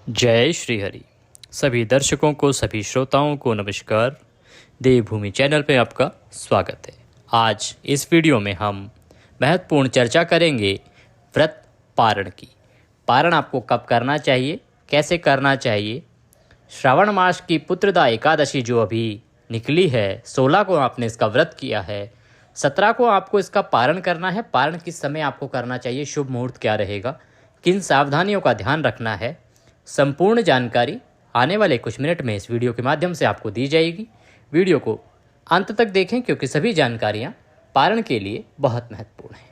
जय श्री हरि। सभी दर्शकों को, सभी श्रोताओं को नमस्कार। देवभूमि चैनल पे आपका स्वागत है। आज इस वीडियो में हम महत्वपूर्ण चर्चा करेंगे व्रत पारण की। पारण आपको कब करना चाहिए, कैसे करना चाहिए। श्रावण मास की पुत्रदा एकादशी जो अभी निकली है, 16 को आपने इसका व्रत किया है, 17 को आपको इसका पारण करना है। पारण किस समय आपको करना चाहिए, शुभ मुहूर्त क्या रहेगा, किन सावधानियों का ध्यान रखना है, संपूर्ण जानकारी आने वाले कुछ मिनट में इस वीडियो के माध्यम से आपको दी जाएगी। वीडियो को अंत तक देखें क्योंकि सभी जानकारियां पारण के लिए बहुत महत्वपूर्ण हैं।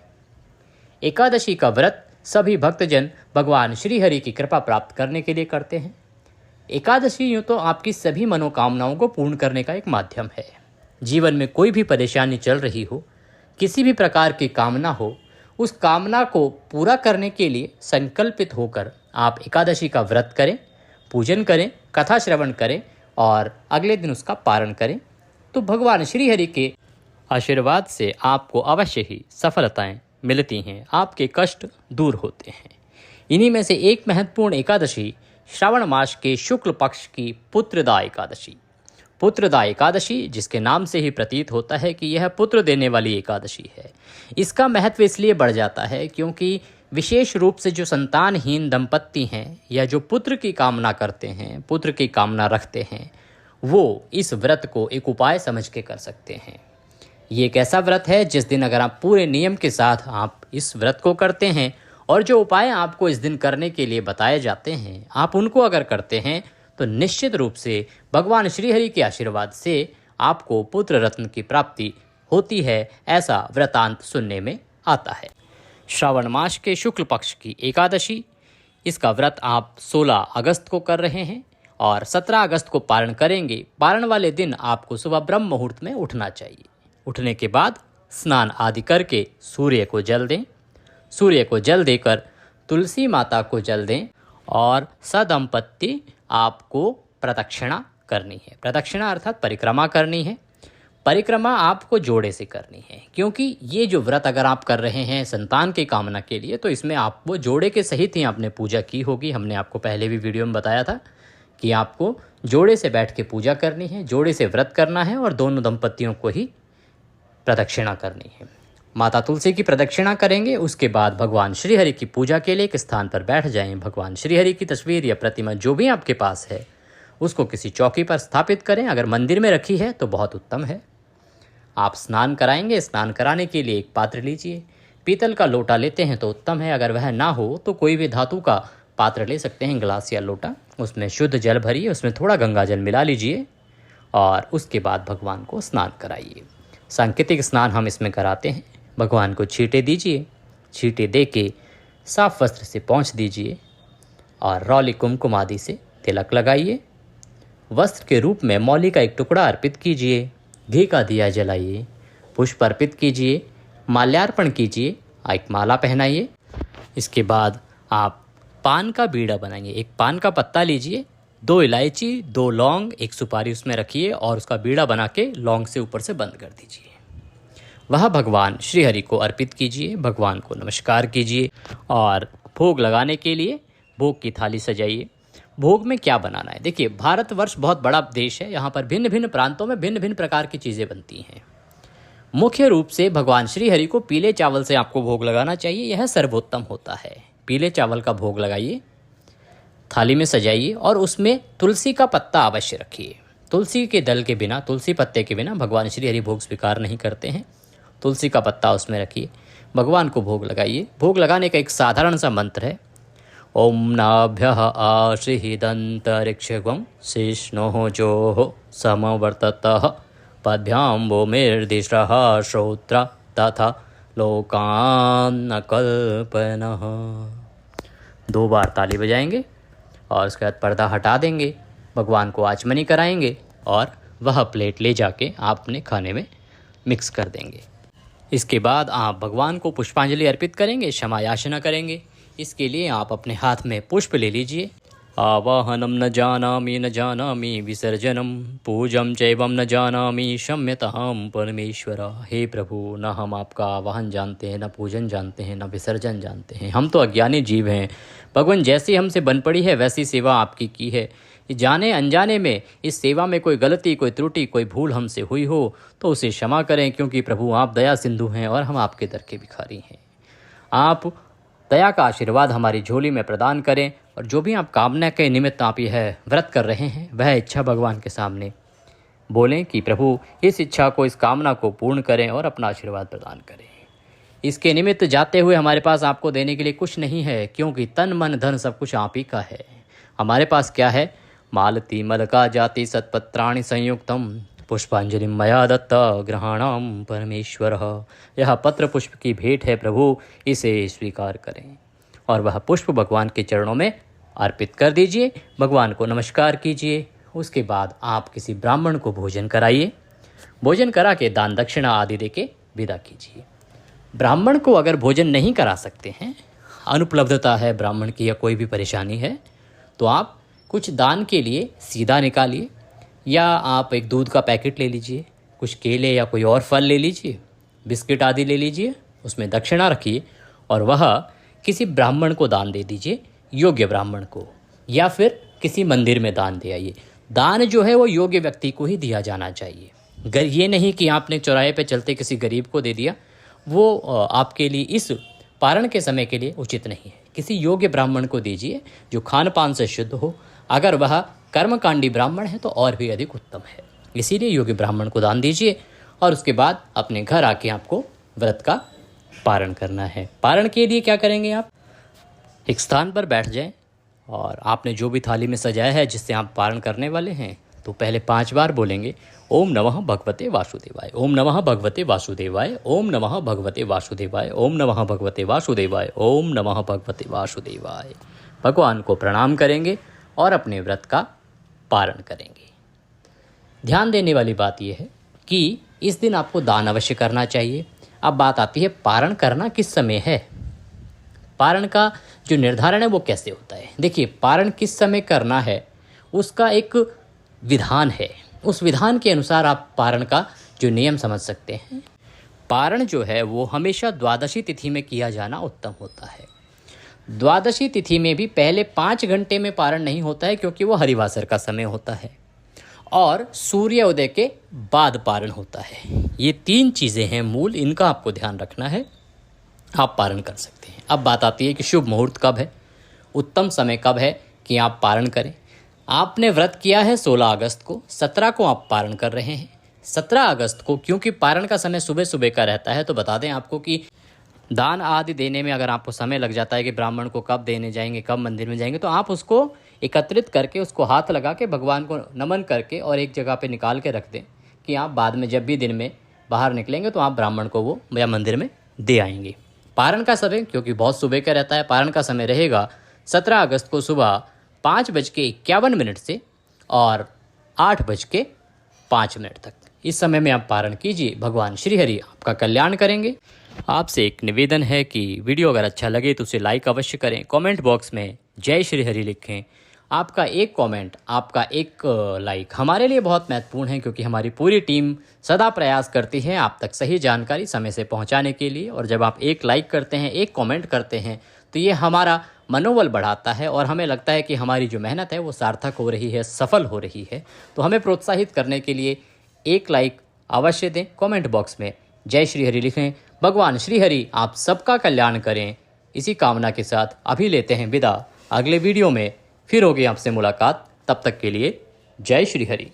एकादशी का व्रत सभी भक्तजन भगवान श्री हरि की कृपा प्राप्त करने के लिए करते हैं। एकादशी यूँ तो आपकी सभी मनोकामनाओं को पूर्ण करने का एक माध्यम है। जीवन में कोई भी परेशानी चल रही हो, किसी भी प्रकार की कामना हो, उस कामना को पूरा करने के लिए संकल्पित होकर आप एकादशी का व्रत करें, पूजन करें, कथा श्रवण करें और अगले दिन उसका पारण करें तो भगवान श्री हरि के आशीर्वाद से आपको अवश्य ही सफलताएं मिलती हैं, आपके कष्ट दूर होते हैं। इन्हीं में से एक महत्वपूर्ण एकादशी श्रावण मास के शुक्ल पक्ष की पुत्रदा एकादशी। पुत्रदा एकादशी जिसके नाम से ही प्रतीत होता है कि यह पुत्र देने वाली एकादशी है। इसका महत्व इसलिए बढ़ जाता है क्योंकि विशेष रूप से जो संतानहीन दंपत्ति हैं या जो पुत्र की कामना करते हैं, पुत्र की कामना रखते हैं, वो इस व्रत को एक उपाय समझ के कर सकते हैं। ये एक ऐसा व्रत है जिस दिन अगर आप पूरे नियम के साथ आप इस व्रत को करते हैं और जो उपाय आपको इस दिन करने के लिए बताए जाते हैं आप उनको अगर करते हैं तो निश्चित रूप से भगवान श्री हरि के आशीर्वाद से आपको पुत्र रत्न की प्राप्ति होती है, ऐसा व्रतांत सुनने में आता है। श्रावण मास के शुक्ल पक्ष की एकादशी, इसका व्रत आप 16 अगस्त को कर रहे हैं और 17 अगस्त को पारण करेंगे। पारण वाले दिन आपको सुबह ब्रह्म मुहूर्त में उठना चाहिए। उठने के बाद स्नान आदि करके सूर्य को जल दें। सूर्य को जल देकर तुलसी माता को जल दें और सदंपत्ति आपको प्रदक्षिणा करनी है। प्रदक्षिणा अर्थात परिक्रमा करनी है। परिक्रमा आपको जोड़े से करनी है क्योंकि ये जो व्रत अगर आप कर रहे हैं संतान की कामना के लिए तो इसमें आप वो जोड़े के सहित ही आपने पूजा की होगी। हमने आपको पहले भी वीडियो में बताया था कि आपको जोड़े से बैठ के पूजा करनी है, जोड़े से व्रत करना है और दोनों दंपतियों को ही प्रदक्षिणा करनी है। माता तुलसी की प्रदक्षिणा करेंगे, उसके बाद भगवान श्री हरि की पूजा के लिए एक स्थान पर बैठ जाएं। भगवान श्री हरि की तस्वीर या प्रतिमा जो भी आपके पास है उसको किसी चौकी पर स्थापित करें। अगर मंदिर में रखी है तो बहुत उत्तम है। आप स्नान कराएंगे, स्नान कराने के लिए एक पात्र लीजिए। पीतल का लोटा लेते हैं तो उत्तम है, अगर वह ना हो तो कोई भी धातु का पात्र ले सकते हैं, गिलास या लोटा। उसमें शुद्ध जल भरिए, उसमें थोड़ा गंगा जल मिला लीजिए और उसके बाद भगवान को स्नान कराइए। सांकेतिक स्नान हम इसमें कराते हैं। भगवान को छींटे दीजिए, छींटे दे के साफ वस्त्र से पोंछ दीजिए और रौली कुमकुम आदि से तिलक लगाइए। वस्त्र के रूप में मौली का एक टुकड़ा अर्पित कीजिए, घी का दिया जलाइए, पुष्प अर्पित कीजिए, माल्यार्पण कीजिए, एक माला पहनाइए। इसके बाद आप पान का बीड़ा बनाएंगे। एक पान का पत्ता लीजिए, 2 इलायची, 2 लौंग, 1 सुपारी उसमें रखिए और उसका बीड़ा बना के लौंग से ऊपर से बंद कर दीजिए। वह भगवान श्री हरि को अर्पित कीजिए, भगवान को नमस्कार कीजिए और भोग लगाने के लिए भोग की थाली सजाइए। भोग में क्या बनाना है, देखिए भारतवर्ष बहुत बड़ा देश है, यहाँ पर भिन्न भिन्न प्रांतों में भिन्न भिन्न प्रकार की चीज़ें बनती हैं। मुख्य रूप से भगवान श्री हरि को पीले चावल से आपको भोग लगाना चाहिए, यह सर्वोत्तम होता है। पीले चावल का भोग लगाइए, थाली में सजाइए और उसमें तुलसी का पत्ता अवश्य रखिए। तुलसी के दल के बिना, तुलसी पत्ते के बिना भगवान श्री हरि भोग स्वीकार नहीं करते हैं। तुलसी का पत्ता उसमें रखिए, भगवान को भोग लगाइए। भोग लगाने का एक साधारण सा मंत्र है, ओम नाभ्यः आशीदन्तरिक्षगं शिष्णोः जोः समवर्ततः पद्भ्यां भूमिर्दिशः श्रोत्र तथा लोकान्न कल्पनः। 2 बार ताली बजाएंगे और उसके बाद पर्दा हटा देंगे, भगवान को आचमनी कराएंगे और वह प्लेट ले जाके आप अपने खाने में मिक्स कर देंगे। इसके बाद आप भगवान को पुष्पांजलि अर्पित करेंगे, क्षमा याचना करेंगे। इसके लिए आप अपने हाथ में पुष्प ले लीजिए आवाहनं न जानामि विसर्जनं पूजं चैवं न जानामि क्षम्यतां परमेश्वर। हे प्रभु, न हम आपका आवाहन जानते हैं, न पूजन जानते हैं, न विसर्जन जानते हैं। हम तो अज्ञानी जीव हैं भगवान। जैसी हमसे बन पड़ी है वैसी सेवा आपकी की है। जाने अनजाने में इस सेवा में कोई गलती, कोई त्रुटि, कोई भूल हमसे हुई हो तो उसे क्षमा करें, क्योंकि प्रभु आप दया सिंधु हैं और हम आपके दर के भिखारी हैं। आप दया का आशीर्वाद हमारी झोली में प्रदान करें, और जो भी आप कामना के निमित्त आप यह व्रत कर रहे हैं वह इच्छा भगवान के सामने बोलें कि प्रभु इस इच्छा को, इस कामना को पूर्ण करें और अपना आशीर्वाद प्रदान करें। इसके निमित्त जाते हुए हमारे पास आपको देने के लिए कुछ नहीं है, क्योंकि तन मन धन सब कुछ आप ही का है। हमारे पास क्या है? मालती मलका जाति सत्पत्राणि संयुक्तम पुष्पांजलि मया दत्त ग्रहाणाम परमेश्वर। यह पत्र पुष्प की भेंट है प्रभु, इसे स्वीकार करें। और वह पुष्प भगवान के चरणों में अर्पित कर दीजिए, भगवान को नमस्कार कीजिए। उसके बाद आप किसी ब्राह्मण को भोजन कराइए। भोजन करा के दान दक्षिणा आदि दे के विदा कीजिए। ब्राह्मण को अगर भोजन नहीं करा सकते हैं, अनुपलब्धता है ब्राह्मण की या कोई भी परेशानी है, तो आप कुछ दान के लिए सीधा निकालिए, या आप एक दूध का पैकेट ले लीजिए, कुछ केले या कोई और फल ले लीजिए, बिस्किट आदि ले लीजिए, उसमें दक्षिणा रखिए और वह किसी ब्राह्मण को दान दे दीजिए, योग्य ब्राह्मण को, या फिर किसी मंदिर में दान दे आइए। दान जो है वो योग्य व्यक्ति को ही दिया जाना चाहिए। ये नहीं कि आपने चौराहे पे चलते किसी गरीब को दे दिया, वो आपके लिए इस पारण के समय के लिए उचित नहीं है। किसी योग्य ब्राह्मण को दीजिए जो खान पान से शुद्ध हो। अगर वह कर्मकांडी ब्राह्मण है तो और भी अधिक उत्तम है। इसीलिए योग्य ब्राह्मण को दान दीजिए और उसके बाद अपने घर आके आपको व्रत का पारण करना है। पारण के लिए क्या करेंगे? आप एक स्थान पर बैठ जाएं और आपने जो भी थाली में सजाया है जिससे आप पारण करने वाले हैं, तो पहले 5 बार बोलेंगे ओम नमः भगवते वासुदेवाय, ओम नमः भगवते वासुदेवाय, ओम नमः भगवते वासुदेवाय, ओम नमः भगवते वासुदेवाय, ओम नमः भगवते वासुदेवाय। भगवान को प्रणाम करेंगे और अपने व्रत का पारण करेंगे। ध्यान देने वाली बात यह है कि इस दिन आपको दान अवश्य करना चाहिए। अब बात आती है पारण करना किस समय है। पारण का जो निर्धारण है वो कैसे होता है? देखिए, पारण किस समय करना है उसका एक विधान है। उस विधान के अनुसार आप पारण का जो नियम समझ सकते हैं। पारण जो है वो हमेशा द्वादशी तिथि में किया जाना उत्तम होता है। द्वादशी तिथि में भी पहले 5 घंटे में पारण नहीं होता है, क्योंकि वो हरिवासर का समय होता है, और सूर्योदय के बाद पारण होता है। ये 3 चीज़ें हैं मूल, इनका आपको ध्यान रखना है, आप पारण कर सकते हैं। अब बात आती है कि शुभ मुहूर्त कब है, उत्तम समय कब है कि आप पारण करें। आपने व्रत किया है 16 अगस्त को, 17 को आप पारण कर रहे हैं। 17 अगस्त को क्योंकि पारण का समय सुबह सुबह का रहता है, तो बता दें आपको कि दान आदि देने में अगर आपको समय लग जाता है कि ब्राह्मण को कब देने जाएंगे, कब मंदिर में जाएंगे, तो आप उसको एकत्रित करके, उसको हाथ लगा के, भगवान को नमन करके और एक जगह पे निकाल के रख दें कि आप बाद में जब भी दिन में बाहर निकलेंगे तो आप ब्राह्मण को वो या मंदिर में दे आएंगे। पारण का समय क्योंकि बहुत सुबह का रहता है, पारण का समय रहेगा 17 अगस्त को सुबह 5:51 से और 8:05 तक। इस समय में आप पारण कीजिए। भगवान श्री हरि आपका कल्याण करेंगे। आपसे एक निवेदन है कि वीडियो अगर अच्छा लगे तो उसे लाइक अवश्य करें। कमेंट बॉक्स में जय श्री हरि लिखें। आपका एक कमेंट, आपका एक लाइक हमारे लिए बहुत महत्वपूर्ण है, क्योंकि हमारी पूरी टीम सदा प्रयास करती है आप तक सही जानकारी समय से पहुंचाने के लिए। और जब आप एक लाइक करते हैं, एक कमेंट करते हैं, तो ये हमारा मनोबल बढ़ाता है और हमें लगता है कि हमारी जो मेहनत है वो सार्थक हो रही है, सफल हो रही है। तो हमें प्रोत्साहित करने के लिए एक लाइक अवश्य दें। कमेंट बॉक्स में जय श्री हरि लिखें। भगवान श्री हरि आप सबका कल्याण करें। इसी कामना के साथ अभी लेते हैं विदा। अगले वीडियो में फिर होगी आपसे मुलाकात। तब तक के लिए जय श्री हरि।